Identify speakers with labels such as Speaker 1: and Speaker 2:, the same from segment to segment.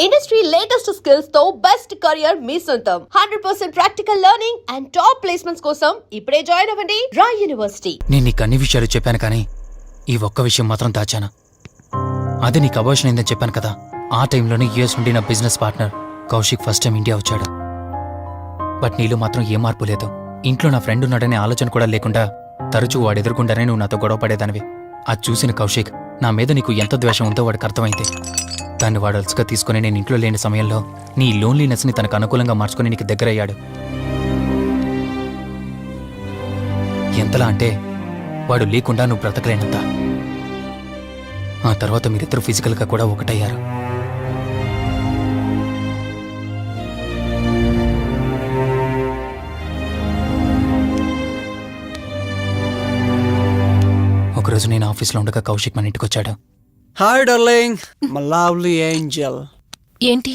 Speaker 1: Industry latest skills తో best career మీ సొంతం 100% practical learning and top placements కోసం ఇప్పుడే జాయిన్ అవ్వండి రాయ్ యూనివర్సిటీ.
Speaker 2: నేను నీకు అన్ని విషయాలు చెప్పాను కానీ ఈ ఒక్క విషయం మాత్రం దాచాను. అది నీకు అబార్షన్ అయిందని చెప్పాను కదా. ఆ టైంలోనే యూఎస్ నుండి నా business partner Kaushik first time India వచ్చాడు. బట్ నీలో మాత్రం ఏ మార్పు లేదు. ఇంట్లో నా ఫ్రెండ్ ఉన్నాడనే ఆలోచన కూడా లేకుండా తరచూ వాడు ఎదుర్కొంటానే నువ్వు నాతో గొడవ పడేదానివి. అది చూసిన కౌశిక్ నా మీద నీకు ఎంత ద్వేషం ఉందో వాడికి అర్థమైంది. దాన్ని వాడు అలసిగా తీసుకుని నేను ఇంట్లో లేని సమయంలో నీ లోన్లీనెస్ ని తనకు అనుకూలంగా మార్చుకుని నీకు దగ్గరయ్యాడు. ఎంతలా అంటే వాడు లేకుండా నువ్వు బ్రతకలేనంత. ఆ తర్వాత మీరిద్దరు ఫిజికల్గా కూడా ఒకటయ్యారు. ఒకరోజు నేను ఆఫీస్లో ఉండగా కౌశిక్ మన ఇంటికి వచ్చాడు.
Speaker 3: Hi darling, my lovely angel.
Speaker 4: ఏంటి,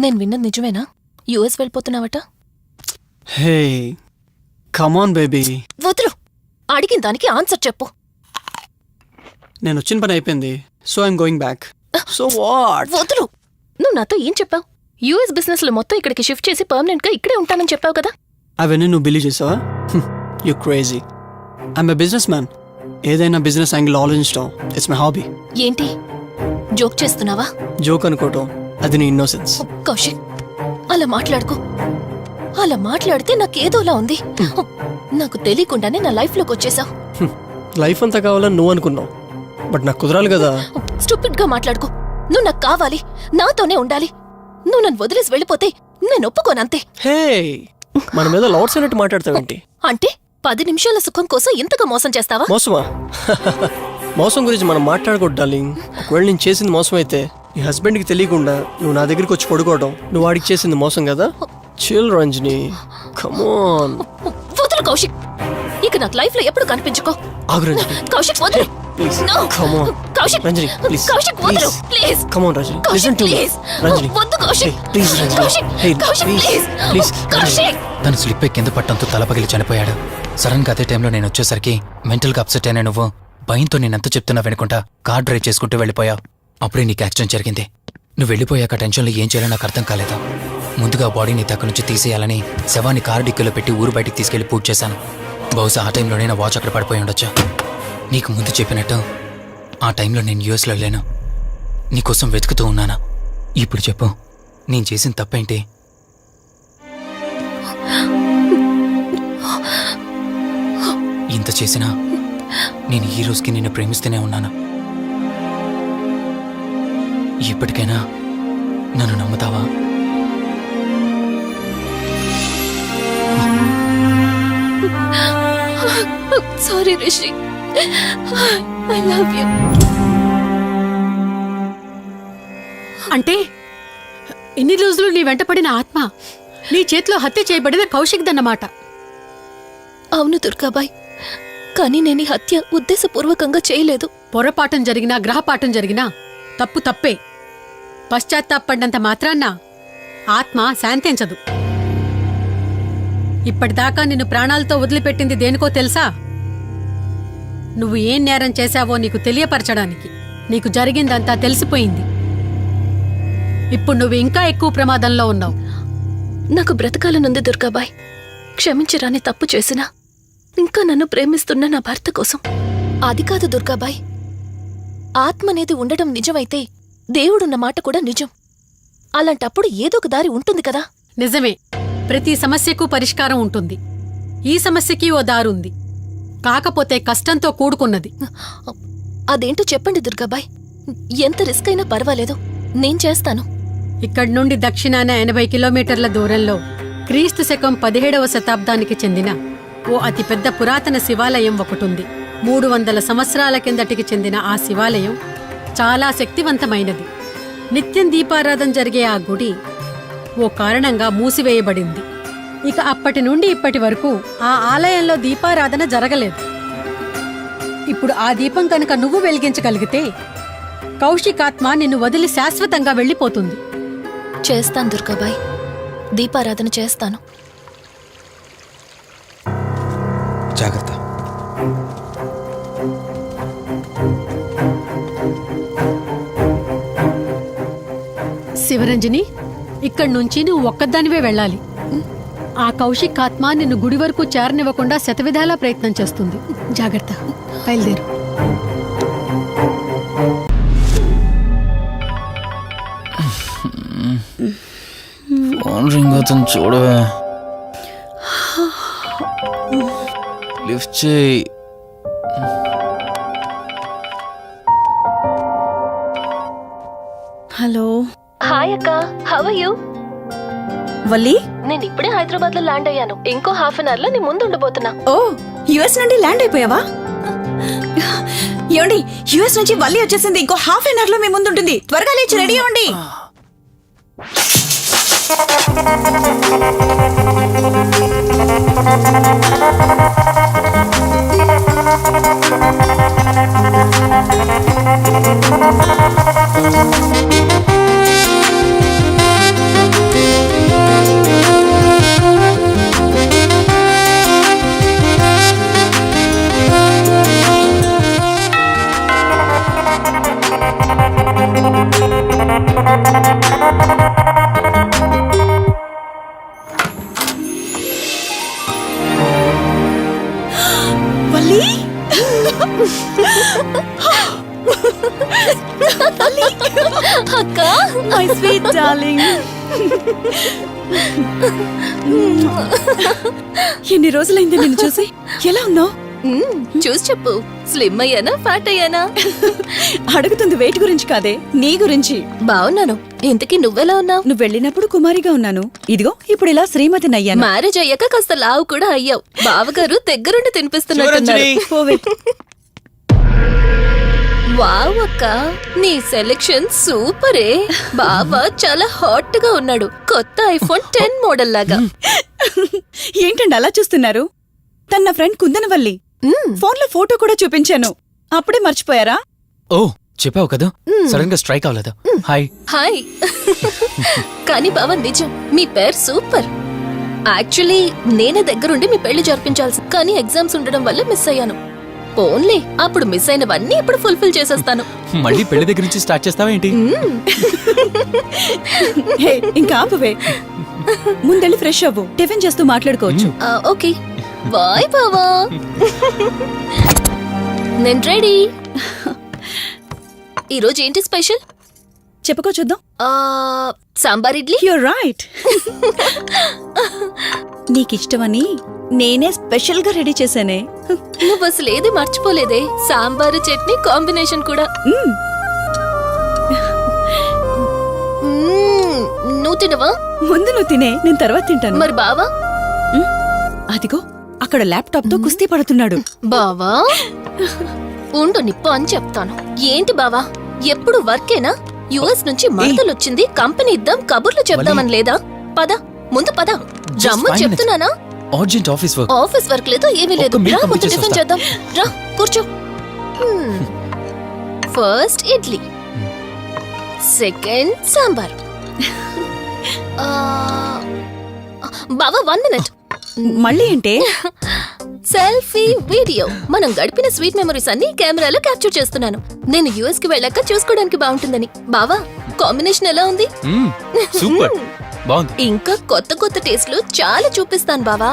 Speaker 4: నేను విన్నది నిజమేనా? యుఎస్ వెళ్ళిపోతున్నావట?
Speaker 3: Hey come on baby.
Speaker 4: వదులు, అడిగిన దానికి ఆన్సర్ చెప్పు.
Speaker 3: నేను వచ్చిన పని అయిపోయింది, so I'm going back. So what?
Speaker 4: వదులు. నువ్వు నాతో ఏం చెప్పావు? యుఎస్ బిజినెస్ లో మొత్తం ఇక్కడికి షిఫ్ట్ చేసి పర్మనెంట్ గా ఇక్కడే ఉంటానని చెప్పావు కదా.
Speaker 3: అవన్నీ నువ్వు బిలీవ్ చేసావా? You crazy. I'm a business man. ఏదైనా బిజినెస్ యాంగిల్ ఆలోచించడం ఇట్స్ మై హాబీ.
Speaker 4: ఏంటి, జోక్ చేస్తున్నావా?
Speaker 3: జోక్ అనుకోవటం అది నీ ఇన్నోసెన్స్.
Speaker 4: కౌశిక్, అలా మాట్లాడుకో. అలా మాట్లాడితే నాకేదోలా ఉంది. నాకు తెలియకుండానే నా లైఫ్ లోకి వచ్చేసావు.
Speaker 3: లైఫ్ అంతా కావాలని నువ్వు అనుకున్నావు, బట్ నాకు కుదరాలి కదా.
Speaker 4: స్టూపిడ్ గా మాట్లాడుకో. నువ్వు నాకు కావాలి, నాతోనే ఉండాలి. నువ్వు నన్ను వదిలేసి వెళ్ళిపోతే నేను ఒప్పుకోనంతే.
Speaker 3: హే, మన మీద లౌడ్స్ అన్నట్టు మాట్లాడతావేంటి?
Speaker 4: అంటే 10 నిమిషాల సుఖం కోసం ఇంతగా మోసం చేస్తావా?
Speaker 3: మోసమా? మోసం గురించి మనం మాట్లాడకూడదు డార్లింగ్. ఒకవేళ నేను చేసింది మోసం అయితే నీ హస్బెండ్కి తెలియకుండా నువ్వు నా దగ్గరికి వచ్చి పడుకోవడం నువ్వు వాడికి చేసింది మోసం కదా. Chill Ranjani, come on.
Speaker 4: వదులు కౌశిక్, ఇక నాకు లైఫ్ లో ఎప్పుడు కనిపించుకో.
Speaker 3: ఆగు రంజని.
Speaker 4: కౌశిక్ వదులు.
Speaker 3: Please
Speaker 4: No.
Speaker 3: Come on.
Speaker 4: Kaushik,
Speaker 3: Ranjani please.
Speaker 4: Kaushik వదులు please.
Speaker 3: Come on Ranjani,
Speaker 4: Kaushik
Speaker 3: listen to me.
Speaker 4: Please.
Speaker 3: Ranjani
Speaker 4: వద్దు Kaushik.
Speaker 3: Please Ranjani.
Speaker 4: Kaushik,
Speaker 3: hey
Speaker 4: Kaushik
Speaker 3: please
Speaker 4: please.
Speaker 3: Please.
Speaker 4: Kaushik.
Speaker 2: తను స్లిప్ అయి కింద పట్టడంతో తల పగిలి చనిపోయాడు. సడన్ గా అదే టైంలో నేను వచ్చేసరికి మెంటల్ గా అప్సెట్ అయినా నువ్వు భయంతో నేనెంత చెప్తున్నా వెనుకుంటా కార్ డ్రైవ్ చేసుకుంటూ వెళ్ళిపోయావు. అప్పుడే నీకు యాక్సిడెంట్ జరిగింది. నువ్వు వెళ్ళిపోయాక టెన్షన్లో ఏం చేయాలో నాకు అర్థం కాలేదు. ముందుగా బాడీని దగ్గర నుంచి తీసేయాలని శవాన్ని కారు డిక్కీలో పెట్టి ఊరు బయటికి తీసుకెళ్లి పూజ చేశాను. బహుశా ఆ టైంలోనే నా వాచ్ అక్కడ పడిపోయి ఉండొచ్చు. నీకు ముందు చెప్పినట్టు ఆ టైంలో నేను యూఎస్లో లేను. నీకోసం వెతుకుతూ ఉన్నాను. ఇప్పుడు చెప్పు, నేను చేసిన తప్పేంటి? ఇంత చేసినా నేను ఈ రోజుకి నిన్ను ప్రేమిస్తూనే ఉన్నాను. ఇప్పటికైనా నన్ను నమ్ముతావా?
Speaker 4: Sorry Rishi, I love you.
Speaker 5: అంటే ఇన్ని రోజులు నీ వెంటపడిన ఆత్మ నీ చేతిలో హత్య చేయబడిన కౌశిక్ దన్నమాట.
Speaker 4: అవును దుర్గాబాయ్, కానీ నేను ఈ హత్య ఉద్దేశపూర్వకంగా చేయలేదు.
Speaker 5: పొరపాఠం జరిగినా గ్రహపాఠం జరిగినా తప్పు తప్పే. పశ్చాత్తాపడినంత మాత్రాన్న ఆత్మ శాంతించదు. ఇప్పటిదాకా నిన్ను ప్రాణాలతో వదిలిపెట్టింది దేనికో తెలుసా? నువ్వు ఏం నేరం చేశావో నీకు తెలియపరచడానికి. నీకు జరిగిందంతా తెలిసిపోయింది. ఇప్పుడు నువ్వు ఇంకా ఎక్కువ ప్రమాదంలో ఉన్నావు.
Speaker 4: నాకు బ్రతకాలనుంది దుర్గాబాయ్. క్షమించరాని తప్పు చేసినా ఇంకా నన్ను ప్రేమిస్తున్న నా భర్త కోసం. అది కాదు దుర్గాబాయ్, ఆత్మ అనేది ఉండడం నిజమైతే దేవుడున్న మాట కూడా నిజం. అలాంటప్పుడు ఏదో ఒక దారి ఉంటుంది కదా.
Speaker 5: నిజమే, ప్రతి సమస్యకు పరిష్కారం ఉంటుంది. ఈ సమస్యకి ఓ దారుంది, కాకపోతే కష్టంతో కూడుకున్నది.
Speaker 4: అదేంటో చెప్పండి దుర్గాబాయ్. ఎంత రిస్క్ అయినా పర్వాలేదు, నేను చేస్తాను.
Speaker 5: ఇక్కడి నుండి దక్షిణాన 80 కిలోమీటర్ల దూరంలో క్రీస్తు శకం 17వ శతాబ్దానికి చెందిన ఓ అతిపెద్ద పురాతన శివాలయం ఒకటుంది. 300 సంవత్సరాల కిందటికి చెందిన ఆ శివాలయం చాలా శక్తివంతమైనది. నిత్యం దీపారాధన జరిగే ఆ గుడి ఓ కారణంగా మూసివేయబడింది. ఇక అప్పటి నుండి ఇప్పటి వరకు ఆ ఆలయంలో దీపారాధన జరగలేదు. ఇప్పుడు ఆ దీపం కనుక నువ్వు వెలిగించగలిగితే కౌశికాత్మ నిన్ను వదిలి శాశ్వతంగా వెళ్ళిపోతుంది.
Speaker 4: చేస్తాను దుర్గాబాయ్, దీపారాధన చేస్తాను.
Speaker 2: జాగ్రత్త.
Speaker 5: శివరంజని, ఇక్కడి నుంచి నువ్వు ఒక్కదానివే వెళ్ళాలి. ఆ కౌశిక్ ఆత్మ నిన్ను గుడి వరకు చేరనివ్వకుండా శతవిధాలా ప్రయత్నం చేస్తుంది. జాగ్రత్త, బయలుదేరు.
Speaker 2: ఫోన్ రింగ్ అవుతుంది చూడవే. లిఫ్ట్ చేయి.
Speaker 6: హలో.
Speaker 4: హాయ్ అక్క, హౌ ఆర్ యు?
Speaker 6: వల్లి,
Speaker 4: నేను ఇప్పుడే హైదరాబాద్ లో ల్యాండ్ అయ్యాను. ఇంకో హాఫ్ అన్ అవర్ లో నీ ముందు ఉండబోతున్నా.
Speaker 6: ఓ యుఎస్ నుండి ల్యాండ్ అయిపోయావా? ఏమండి, యుఎస్ నుంచి వల్లి వచ్చేసింది. ఇంకో హాఫ్ అన్ అవర్ లో మీ ముందు ఉంటుంది. త్వరగా లేచి రెడీ అవ్వండి. వల్లి,
Speaker 4: అక్క,
Speaker 6: మై స్వీట్ డార్లింగ్. ఎన్ని రోజులైంది నిన్ను చూసి. ఎలా ఉన్నావు?
Speaker 4: చూసి చెప్పు. స్లిమ్ అయ్యానా, ఫ్యాట్ అయ్యానా?
Speaker 6: అడుగుతుంది వెయిట్ గురించి కాదే, నీ గురించి.
Speaker 4: బాగున్నాను. ఇంతకీ నువ్వెలా ఉన్నావు?
Speaker 6: నువ్వు వెళ్ళినప్పుడు కుమారిగా ఉన్నాను. ఇదిగో ఇప్పుడు ఇలా శ్రీమతిని అయ్యాను.
Speaker 4: మ్యారేజ్ అయ్యాక కాస్త లావు కూడా అయ్యావు. బావగారు దగ్గరుండి తినిపిస్తున్నట్టున్నారు.
Speaker 6: పోవే.
Speaker 4: వావ్ అక్క, నీ సెలెక్షన్ సూపరే. బావ చాలా హాట్ గా ఉన్నాడు. కొత్త ఐఫోన్ 10 మోడల్ లాగా.
Speaker 6: ఏంటండి అలా చూస్తున్నారు? తన ఫ్రెండ్ కుందనవల్లి. ఫోన్ లో ఫోటో కూడా చూపించాను. అప్పుడే మర్చిపోయారా?
Speaker 2: ఓ చెప్పావు కదా, సడన్ గా స్ట్రైక్ అవ్వలేదు. హాయ్.
Speaker 4: హాయ్. కానీ బావ నిజం, మీ పేరు సూపర్. యాక్చువల్లీ నేనే దగ్గరుండి మీ పెళ్లి జరిపించాల్సి, కానీ ఎగ్జామ్స్ ఉండడం వల్ల మిస్ అయ్యాను. పోన్లే, అప్పుడు మిస్ అయినవన్నీ ఇప్పుడు ఫుల్ఫిల్ చేసేస్తాను.
Speaker 2: మళ్ళీ పెళ్లి దగ్గర నుంచి స్టార్ట్ చేస్తావా ఏంటి?
Speaker 6: హే, ఇంకా ఆపువే. ముందెళ్ళి ఫ్రెష్ అవ్వు. టిఫిన్ చేస్తూ మాట్లాడుకోవచ్చు.
Speaker 4: ఓకే బాయ్ బావా. నేను రెడీ. ఈరోజు ఏంటి స్పెషల్?
Speaker 6: చెప్పుకో చూద్దాం.
Speaker 4: సాంబార్ ఇడ్లీ.
Speaker 6: You're right. నీకిష్టమని నేనే స్పెషల్ గా రెడీ చేశానే.
Speaker 4: నువ్వు అసలు ఏది మర్చిపోలేదే. సాంబారు చట్నీ కాంబినేషన్ కూడా. నువ్వు తినవా?
Speaker 6: ముందు నువ్వు తినే, నేను తర్వాత తింటాను.
Speaker 4: మరి బావా?
Speaker 6: అదిగో అక్కడ ల్యాప్టాప్ తో కుస్తీ పడుతున్నాడు.
Speaker 4: బావా ఉండు, నిప్పు అని చెప్తాను. ఏంటి బావా, ఎప్పుడు వర్కేనా? యుఎస్ నుంచి మరదలొచ్చింది, కంపెనీ ఇద్దాం, కబుర్లు చెప్దామని లేదా? పద ముందు పద. జమ్ము చెప్తున్నానా?
Speaker 2: Urgent office work.
Speaker 4: Office work లేదు, ఏమీ లేదు. రా ముందు టిఫిన్ చేద్దాం. రా కూర్చో. First idli, second sambar. బావా 1 మినిట్.
Speaker 6: మళ్ళీ ఏంటే?
Speaker 4: Selfie video. మనం గడిపిన స్వీట్ మెమరీస్ అన్ని కెమెరాలో క్యాప్చర్ చేస్తున్నాను. నేను యుఎస్ కి వెళ్ళాక చూసుకోవడానికి బాగుంటుందని. బావా కాంబినేషన్ ఎలా ఉంది?
Speaker 2: సూపర్, బాగుంది.
Speaker 4: ఇంకా కొత్త కొత్త టేస్ట్లు చాలా చూపిస్తాను బావా.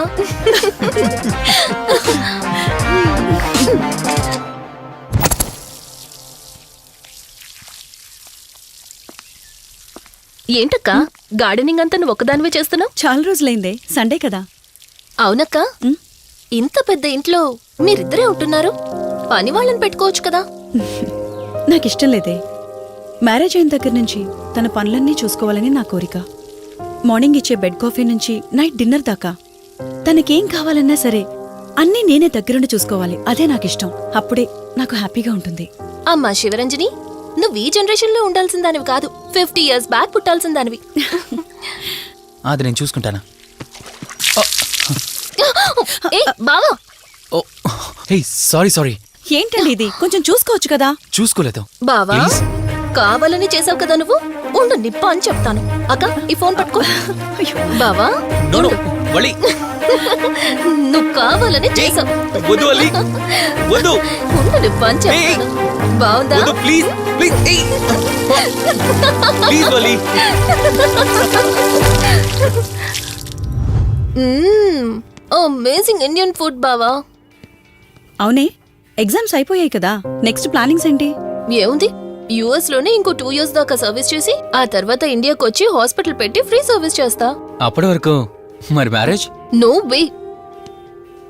Speaker 4: ఏంటక్క, గార్డెనింగ్ అంతా నువ్వు ఒకదానివే చేస్తున్నావు?
Speaker 6: చాలా రోజులైందే, సండే కదా.
Speaker 4: అవునక్క, ఇంత పెద్ద ఇంట్లో మీరిద్దరే ఉంటున్నారు. పని వాళ్ళని పెట్టుకోవచ్చు కదా.
Speaker 6: నాకిష్టం లేదే. మ్యారేజ్ అయిన దగ్గర నుంచి తన పనులన్నీ చూసుకోవాలని నా కోరిక. మార్నింగ్ ఇచ్చే బెడ్ కాఫీ నుంచి నైట్ డిన్నర్ దాకా తనకేం కావాలన్నా సరే అన్నీ నేనే దగ్గరుండి చూసుకోవాలి. అదే నాకిష్టం. అప్పుడే నాకు హ్యాపీగా ఉంటుంది.
Speaker 4: అమ్మా శివరంజని, నువ్వు ఈ జనరేషన్ లో ఉండాల్సిన దానివి కాదు. 50 years బ్యాక్ పుట్టాల్సిన దానివి.
Speaker 2: అది నేను చూసుకుంటానా?
Speaker 4: బావా.
Speaker 2: సారీ.
Speaker 6: ఏంటండి ఇది? కొంచెం చూసుకోవచ్చు కదా.
Speaker 2: చూసుకోలేదు.
Speaker 4: బావా కావాలని చేసావు కదా నువ్వు. ఉండు నిప్ప అని చెప్తాను. అక్క ఈ ఫోన్ పట్టుకో. బావా
Speaker 2: No,
Speaker 4: నువ్వు కావాలని చేసావు.
Speaker 2: వద్దు అలీ, వద్దు.
Speaker 4: ఉండు నిప్ప అని చెప్తాను. బాగుందా?
Speaker 2: ప్లీజ్ ప్లీజ్ ప్లీజ్ వలి.
Speaker 4: అమేజింగ్ ఇండియన్ ఫుడ్ బావా.
Speaker 6: అవునే, ఎగ్జామ్స్ అయిపోయాయి కదా, నెక్స్ట్ ప్లానింగ్స్ ఏంటి?
Speaker 4: ఏముంది, యుఎస్ లోనే ఇంకో 2 years దాకా సర్వీస్ చేసి ఆ తర్వాత ఇండియాకి వచ్చి హాస్పిటల్ పెట్టి ఫ్రీ సర్వీస్ చేస్తా.
Speaker 2: అప్పటి వరకు మరి marriage?
Speaker 4: No way.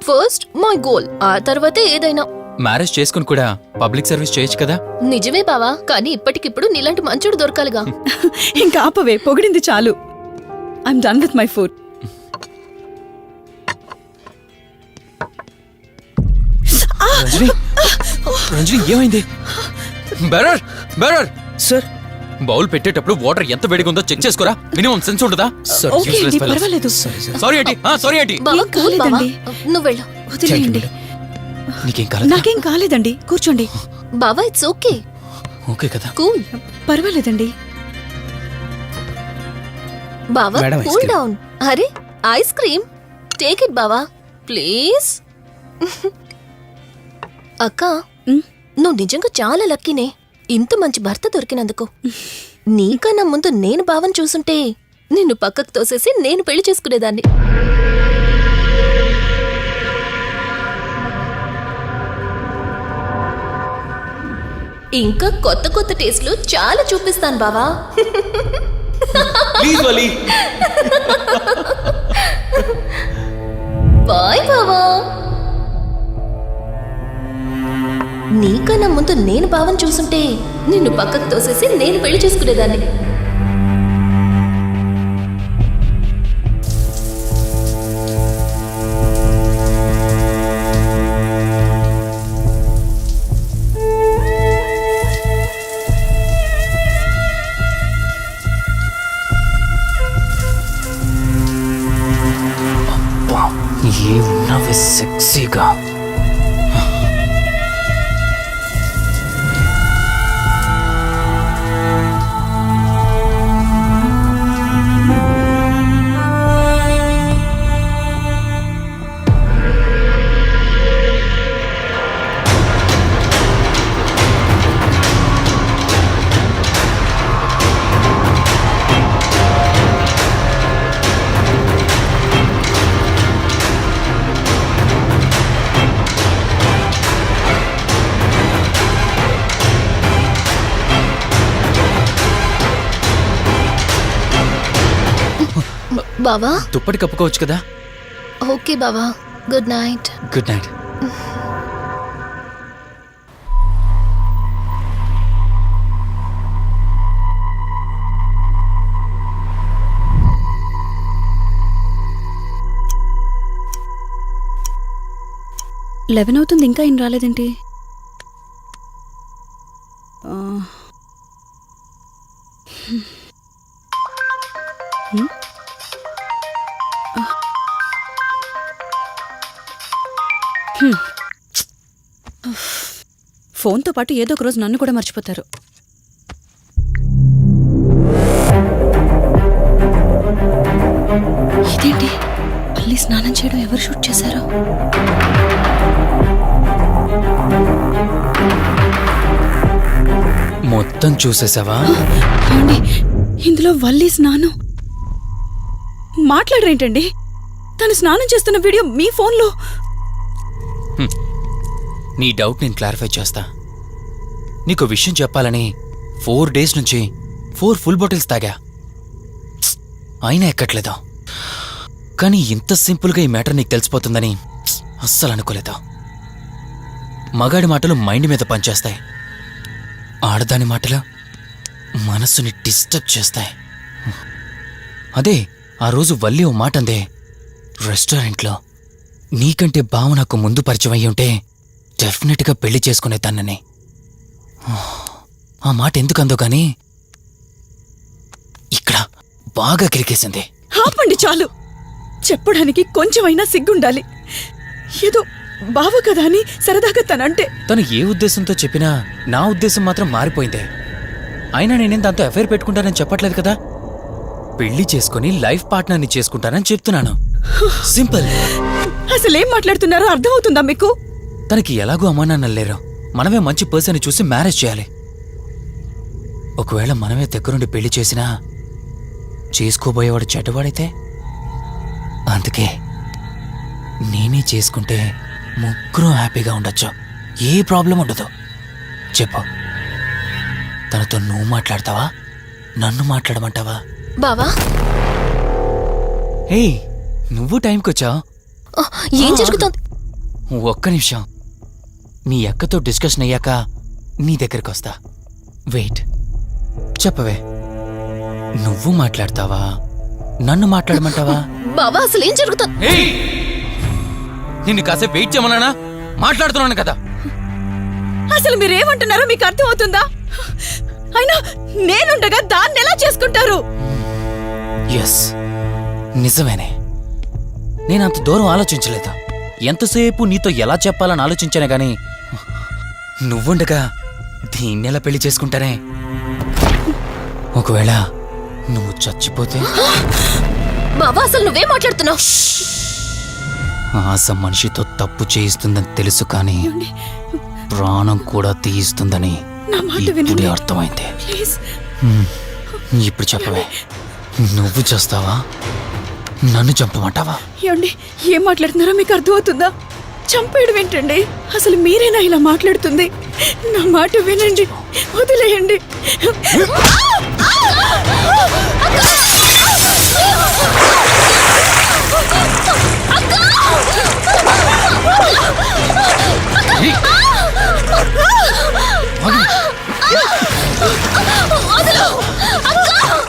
Speaker 4: First my goal, ఆ తర్వాతే ఏదైనా.
Speaker 2: మ్యారేజ్ చేసుకుని కూడా పబ్లిక్ సర్వీస్ చేయొచ్చు కదా.
Speaker 4: నిజమే బావా, కానీ ఇప్పటికిప్పుడు నీలాంటి మంచోడు దొరకాలిగా.
Speaker 6: ఇంకా ఆపవే, పొగిడింది చాలు. I'm done with my food.
Speaker 2: Ranjani, Ranjani ఏమైంది? బెరర్ బెరర్
Speaker 3: సార్
Speaker 2: బౌల్ పెట్టేటప్పుడు వాటర్ ఎంత వేడిగా ఉందో చెక్ చేసుకోరా. మినిమం సెన్స్ ఉంటుందా?
Speaker 6: ఓకే అండి, పర్వాలేదు.
Speaker 2: సారీ ఏంటి, సారీ ఏంటి.
Speaker 4: బావా
Speaker 6: ఏం
Speaker 4: కూల్ బావా,
Speaker 6: కాలేదండి.
Speaker 4: నువ్వు వెళ్ళు.
Speaker 6: వదిలేయండి.
Speaker 2: నీకేం కాలేదు?
Speaker 6: నాకేం కాలేదండి, కూర్చోండి.
Speaker 4: బావా ఇట్స్ ఓకే,
Speaker 2: ఓకే కదా.
Speaker 4: కూల్.
Speaker 6: పర్వాలేదండి.
Speaker 4: బావా
Speaker 3: madam, ice
Speaker 4: cool
Speaker 3: cream.
Speaker 4: Down. అరే ఐస్ క్రీమ్, టేక్ ఇట్ బావా ప్లీజ్. అక్క,
Speaker 6: ఉమ్,
Speaker 4: నువ్వు నిజంగా చాలా లక్కీనే, ఇంత మంచి భర్త దొరికినందుకు. నీకన్నా ముందు నేను బావని చూసుంటే నిన్ను పక్కకు తోసేసి నేను పెళ్లి చేసుకునేదాన్ని. ఇంకా కొత్త కొత్త టేస్ట్లు చాలా చూపిస్తాను బావా.
Speaker 2: Please Vali.
Speaker 4: బాయ్ బావా. నీకన్నా ముందు నేను బావని చూసుంటే నిన్ను పక్కకు తోసేసి నేను పెళ్లి చేసుకునేదాన్ని.
Speaker 2: ఏ ఉన్నవి సెక్సీగా.
Speaker 4: బావా
Speaker 2: దుప్పటి కప్పుకోవచ్చు కదా.
Speaker 4: ఓకే బావా, good night.
Speaker 2: Good night.
Speaker 6: Eleven అవుతుంది, ఇంకా ఏం రాలేదేంటి? ఫోన్తో పాటు ఏదో ఒక రోజు నన్ను కూడా మర్చిపోతారు. ఇదేంటి, మళ్ళీ స్నానం చేయడం ఎవరు షూట్ చేశారో?
Speaker 2: మొత్తం చూసేసావా?
Speaker 6: ఏమండి, ఇందులో వల్లి స్నానం. మాట్లాడరేంటండి? తను స్నానం చేస్తున్న వీడియో మీ ఫోన్లో.
Speaker 2: నీ డౌట్ నేను క్లారిఫై చేస్తా. నీకు విషయం చెప్పాలని 4 days నుంచి 4 full బాటిల్స్ తాగా, అయినా ఎక్కట్లేదు. కానీ ఇంత సింపుల్గా ఈ మ్యాటర్ నీకు తెలిసిపోతుందని అస్సలు అనుకోలేదు. మగాడి మాటలు మైండ్ మీద పనిచేస్తాయి, ఆడదాని మాటలు మనస్సుని డిస్టర్బ్ చేస్తాయి. అదే ఆ రోజు వల్లి ఓ మాట అందే రెస్టారెంట్లో, నీకంటే బావ నాకు ముందు పరిచయం అయ్యి ఉంటే డెఫినెట్గా పెళ్లి చేసుకునేదాన్నని. ఆ మాట ఎందుకందో గాని ఇక్కడ బాగా కిరికేసింది.
Speaker 6: ఆపండి చాలు. చెప్పడానికి కొంచెమైనా సిగ్గుండాలి. ఏదో బావ కదా అని సరదాగా తనంటే.
Speaker 2: తను ఏ ఉద్దేశంతో చెప్పినా నా ఉద్దేశం మాత్రం మారిపోయిందే. అయినా నేనేం దాంతో అఫైర్ పెట్టుకుంటానని చెప్పట్లేదు కదా. పెళ్లి చేసుకుని లైఫ్ పార్ట్నర్ని చేసుకుంటానని చెప్తున్నాను. సింపుల్.
Speaker 6: అసలేం మాట్లాడుతున్నారో అర్థమవుతుందా మీకు?
Speaker 2: తనకి ఎలాగో అమ్మా నాన్నలు లేరు, మనమే మంచి పర్సన్ చూసి మ్యారేజ్ చేయాలి. ఒకవేళ మనమే దగ్గరుండి పెళ్లి చేసినా చేసుకోబోయేవాడు చెడ్డవాడైతే? అందుకే నేనే చేసుకుంటే ముగ్గురు హ్యాపీగా ఉండొచ్చు, ఏ ప్రాబ్లం ఉండదు. చెప్పు, తనతో నువ్వు మాట్లాడతావా, నన్ను మాట్లాడమంటావా?
Speaker 4: బావా,
Speaker 2: ఏయ్, నువ్వు టైంకొచ్చావు.
Speaker 4: ఏం జరుగుతోంది?
Speaker 2: ఒక్క నిమిషం, మీ అక్కతో డిస్కషన్ అయ్యాక నీ దగ్గరికి వస్తా. వెయిట్, చెప్పవే, నువ్వు మాట్లాడతావా, నన్ను మాట్లాడమంటావా?
Speaker 4: బావా, అసలు ఏం జరుగుతోంది?
Speaker 2: ఏయ్, నిన్ను కాసేపు వెయిట్ చేయమన్నానా? మాట్లాడుతున్నాను కదా.
Speaker 6: అసలు మీరేమంటున్నారో మీకు అర్థమవుతుందా? అయినా నేనుండగా దాన్ని ఎలా చేసుకుంటారు?
Speaker 2: ఎస్, నిజమేనే. నేనంత దూరం ఆలోచించలేదు. ఎంతసేపు నీతో ఎలా చెప్పాలని ఆలోచించానే గాని నువ్వుండగా దీన్నెలా పెళ్లి చేసుకుంటానే? ఒకవేళ నువ్వు చచ్చిపోతే?
Speaker 4: బావా, అసలు నువ్వేం మాట్లాడుతున్నావు?
Speaker 2: ఆశ మనిషితో తప్పు చేయిస్తుందని తెలుసు, కానీ ప్రాణం కూడా తీయిస్తుందని
Speaker 6: నా మాట
Speaker 2: ఇప్పుడే
Speaker 6: వినండి.
Speaker 2: అర్థమైంది.
Speaker 6: ప్లీజ్.
Speaker 2: ఇప్పుడు చెప్పవే, నువ్వు చేస్తావా, నన్ను చంపమంటావా?
Speaker 6: ఏమండి, ఏం మాట్లాడుతున్నారో మీకు అర్థమవుతుందా? చంపేయడం ఏంటండి? అసలు మీరేనా ఇలా మాట్లాడుతుంది? నా మాట వినండి, వదిలేయండి.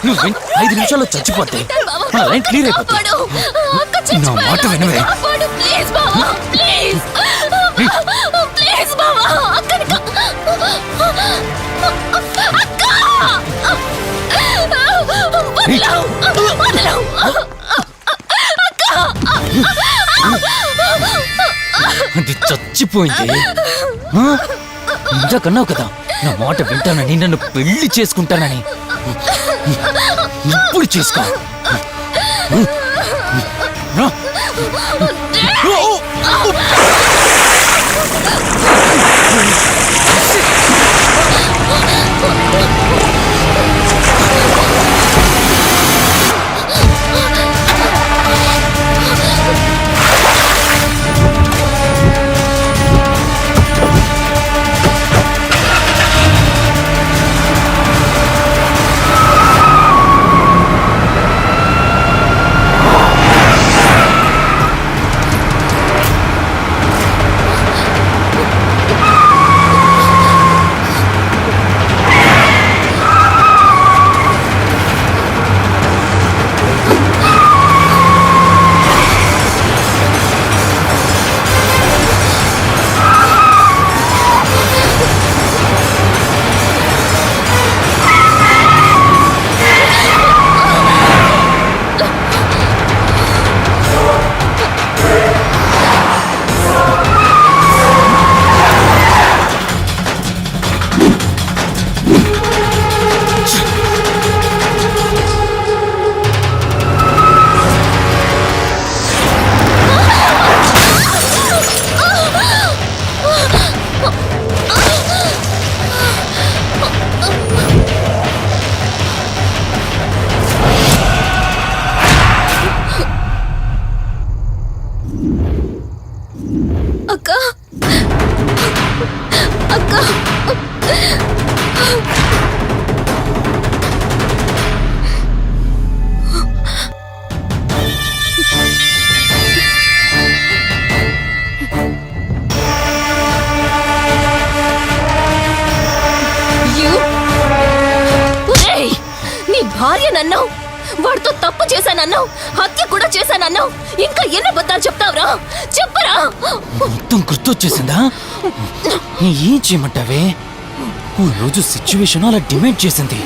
Speaker 2: నువ్వు 5 నిమిషాల్లో చచ్చిపోతే నా లైన్ క్లియర్ అయిపోతుంది. నా మాట వినవే.
Speaker 4: ప్లీజ్ బావా, ప్లీజ్ ప్లీజ్ బావా, అక్కని
Speaker 2: అది చచ్చిపోయింది. ఇంతకన్నావు కదా నా మాట వింటానని, నన్ను పెళ్లి చేసుకుంటానని. ఇప్పుడు చేసుకో.
Speaker 4: అక్క, అక్క, నీ భార్య నన్నావు, వాడితో తప్పు చేశానన్నావు, హత్య కూడా చేశానన్నావు. ఇంకా ఎన్ని అబద్ధాలు చెప్తావురా? చెప్పరా?
Speaker 2: మొత్తం గుర్తొచ్చేసిందా? ఏం చేయమంటావే? ఓ రోజు సిచ్యువేషన్ అలా డిమాండ్ చేసింది.